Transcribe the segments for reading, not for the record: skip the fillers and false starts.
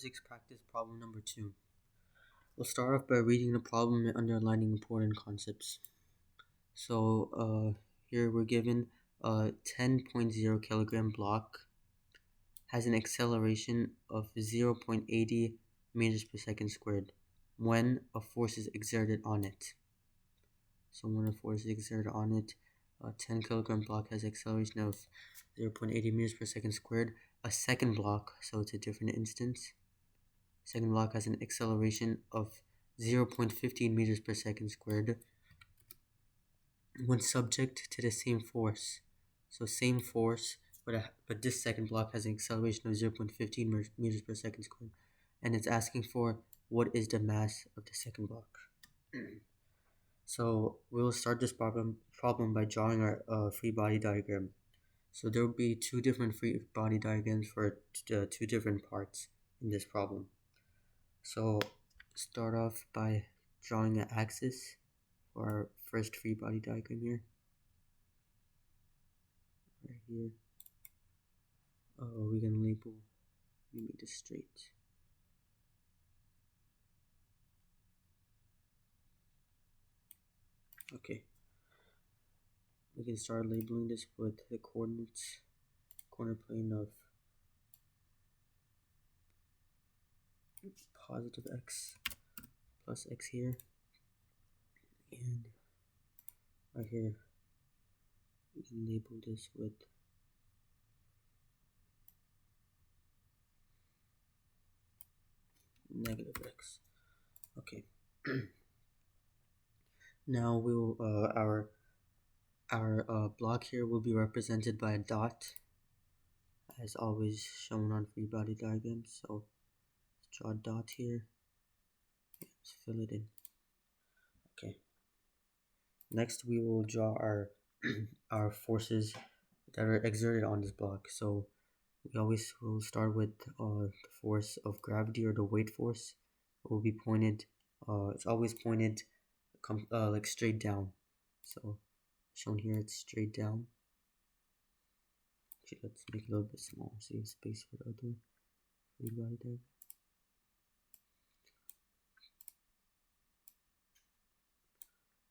Physics practice problem number 2. We'll start off by reading the problem and underlining important concepts. Here we're given a 10.0 kilogram block has an acceleration of 0.80 meters per second squared when a force is exerted on it. So when a force is exerted on it, a 10 kilogram block has acceleration of 0.80 meters per second squared. A second block, so it's a different instance. Second block has an acceleration of 0.15 meters per second squared when subject to the same force. So same force, but this second block has an acceleration of 0.15 meters per second squared. And it's asking for what is the mass of the second block. So we'll start this problem by drawing our free body diagram. So there will be two different free body diagrams for two different parts in this problem. So start off by drawing an axis for our first free body diagram here. Right here. We can label, we make this straight. Okay. We can start labeling this with the coordinates, corner plane of positive x plus x here. And right here, we can label this with negative x. Okay. Now we'll our block here will be represented by a dot, as always shown on free body diagrams. So let's draw a dot here. Let's fill it in. Okay. Next, we will draw our our forces that are exerted on this block. So we always will start with the force of gravity, or the weight force. It will be pointed. It's always pointed, like straight down. So shown here, it's straight down. Actually, let's make it a little bit smaller, save space for the other free body diagram.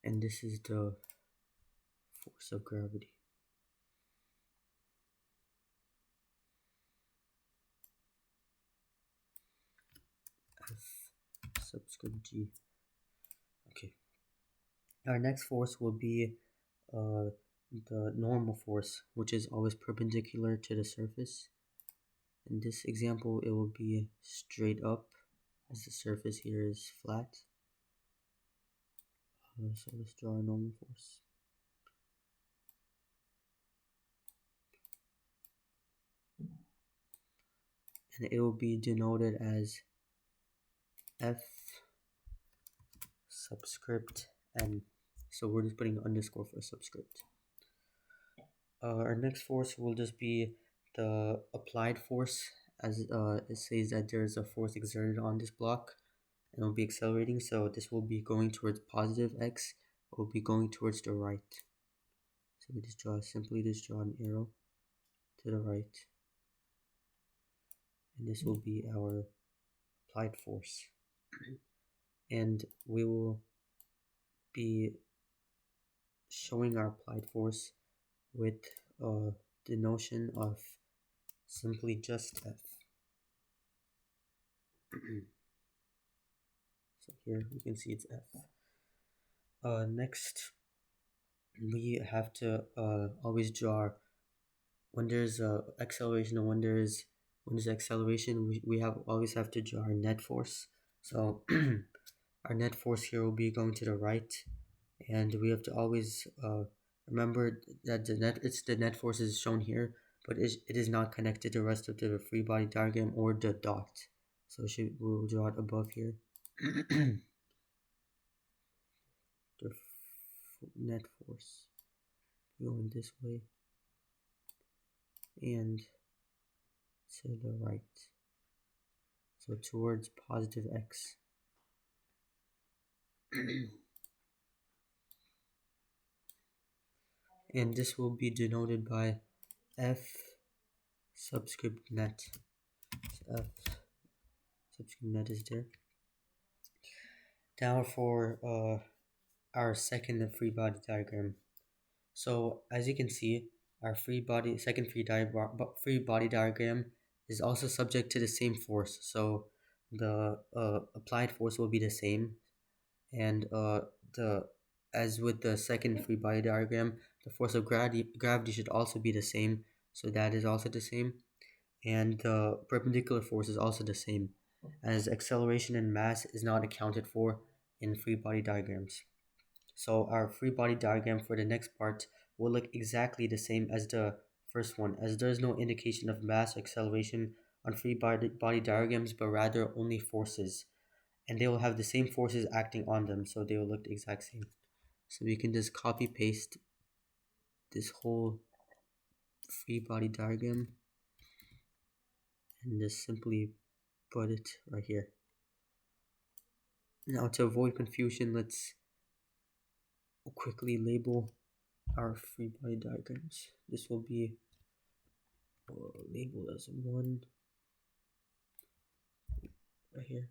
And this is the force of gravity. F subscript G. Okay. Our next force will be the normal force, which is always perpendicular to the surface. In this example, it will be straight up, as the surface here is flat. So let's draw a normal force. And it will be denoted as F subscript N. So we're just putting an underscore for a subscript. Our next force will just be the applied force, as it says that there is a force exerted on this block and it will be accelerating. So this will be going towards positive x, it will be going towards the right. So we just simply draw an arrow to the right, and this will be our applied force. And we will be showing our applied force with the notion of simply just F. So here we can see it's F. Next, we have to always draw, when there's acceleration and when there's acceleration, we always have to draw our net force. So our net force here will be going to the right, and we have to always remember that the net force is shown here, but it is not connected to the rest of the free body diagram or the dot. So we'll draw it above here. The net force going this way and to the right, so towards positive x. And this will be denoted by F subscript net. So F substituting that is there. Now for our second free body diagram. So as you can see, our free body diagram is also subject to the same force. So the applied force will be the same, and the as with the second free body diagram, the force of gravity should also be the same. So that is also the same, and the perpendicular force is also the same, as acceleration and mass is not accounted for in free body diagrams. So our free body diagram for the next part will look exactly the same as the first one, as there is no indication of mass or acceleration on free body diagrams, but rather only forces. And they will have the same forces acting on them, so they will look the exact same. So we can just copy paste this whole free body diagram and just simply put it right here. Now to avoid confusion, let's quickly label our free body diagrams. This will be labeled as 1 right here,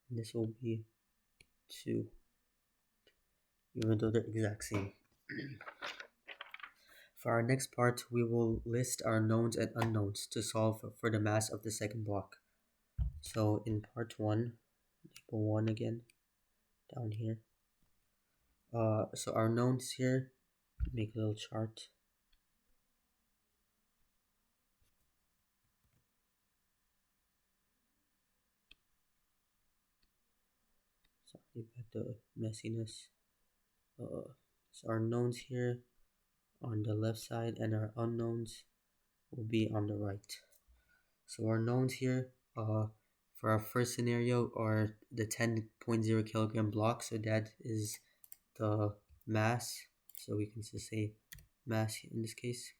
and this will be 2, even though they're exact same. For our next part, we will list our knowns and unknowns to solve for the mass of the second block. So in part 1, label 1 again, down here. So our knowns here, make a little chart. Sorry about the messiness. So our knowns here on the left side, and our unknowns will be on the right. So our knowns here, for our first scenario, are the 10.0 kilogram block. So that is the mass. So we can just say mass in this case.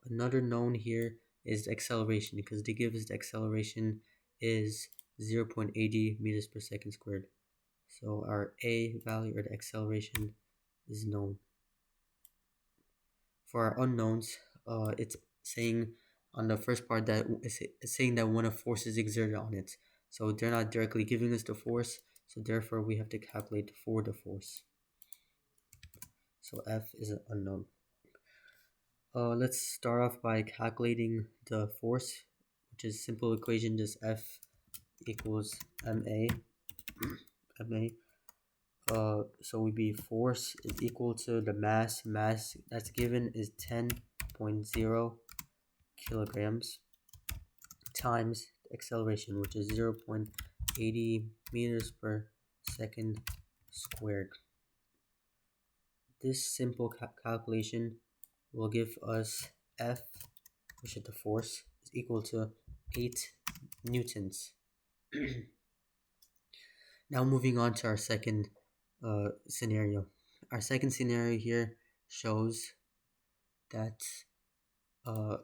Another known here is the acceleration, because they give us the acceleration is 0.80 meters per second squared. So our A value, or the acceleration, is known. For our unknowns, it's saying on the first part that it's saying that when a force is exerted on it. So they're not directly giving us the force, so therefore we have to calculate for the force. So F is an unknown. Let's start off by calculating the force, which is simple equation, just F equals ma. So we be force is equal to the mass. Mass that's given is 10.0 kilograms times acceleration, which is 0.80 meters per second squared. This simple calculation will give us F, which is the force, is equal to 8 newtons. Now moving on to our second scenario. Our second scenario here shows that our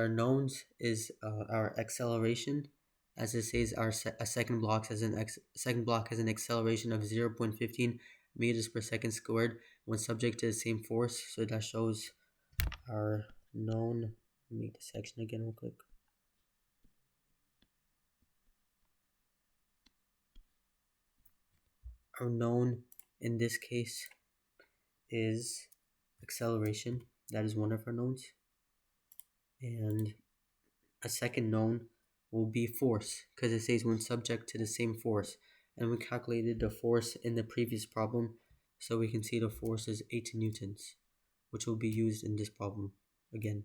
knowns is our acceleration, as it says our second block has an acceleration of 0.15 meters per second squared when subject to the same force. So that shows our known. Let me make the section again real quick. Our known in this case is acceleration. That is one of our knowns. And a second known will be force, because it says when subject to the same force. And we calculated the force in the previous problem, so we can see the force is 8 newtons, which will be used in this problem again.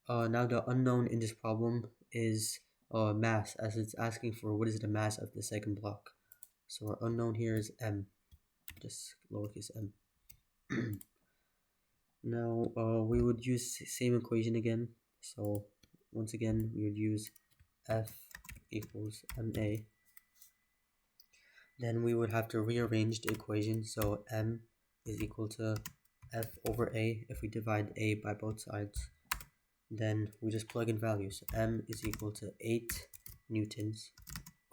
Now the unknown in this problem is mass, as it's asking for what is the mass of the second block. So our unknown here is m, just lowercase m. Now we would use same equation again. So once again we would use F equals ma. Then we would have to rearrange the equation. So m is equal to F over a if we divide a by both sides. Then we just plug in values. M is equal to 8 newtons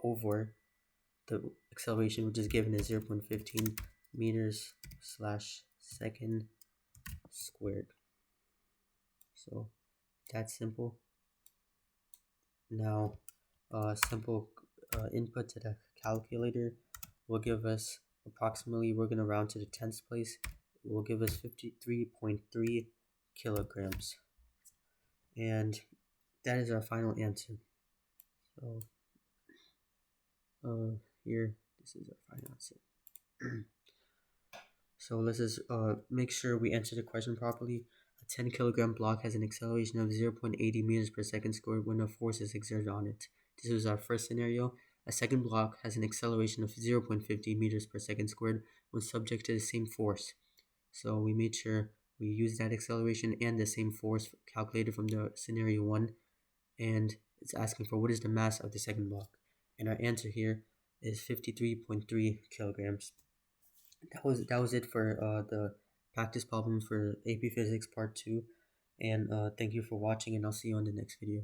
over the acceleration, which is given as 0.15 meters/second squared. So that's simple. Now, simple input to the calculator will give us approximately, we're going to round to the tenths place, it will give us 53.3 kilograms. And that is our final answer. So, here, this is our final answer. So let's just make sure we answer the question properly. A 10 kilogram block has an acceleration of 0.80 meters per second squared when a force is exerted on it. This was our first scenario. A second block has an acceleration of 0.50 meters per second squared when subject to the same force. So we made sure we use that acceleration and the same force calculated from the scenario 1. And it's asking for what is the mass of the second block. And our answer here is 53.3 kilograms. That was it for the practice problem for AP Physics Part 2. And thank you for watching, and I'll see you on the next video.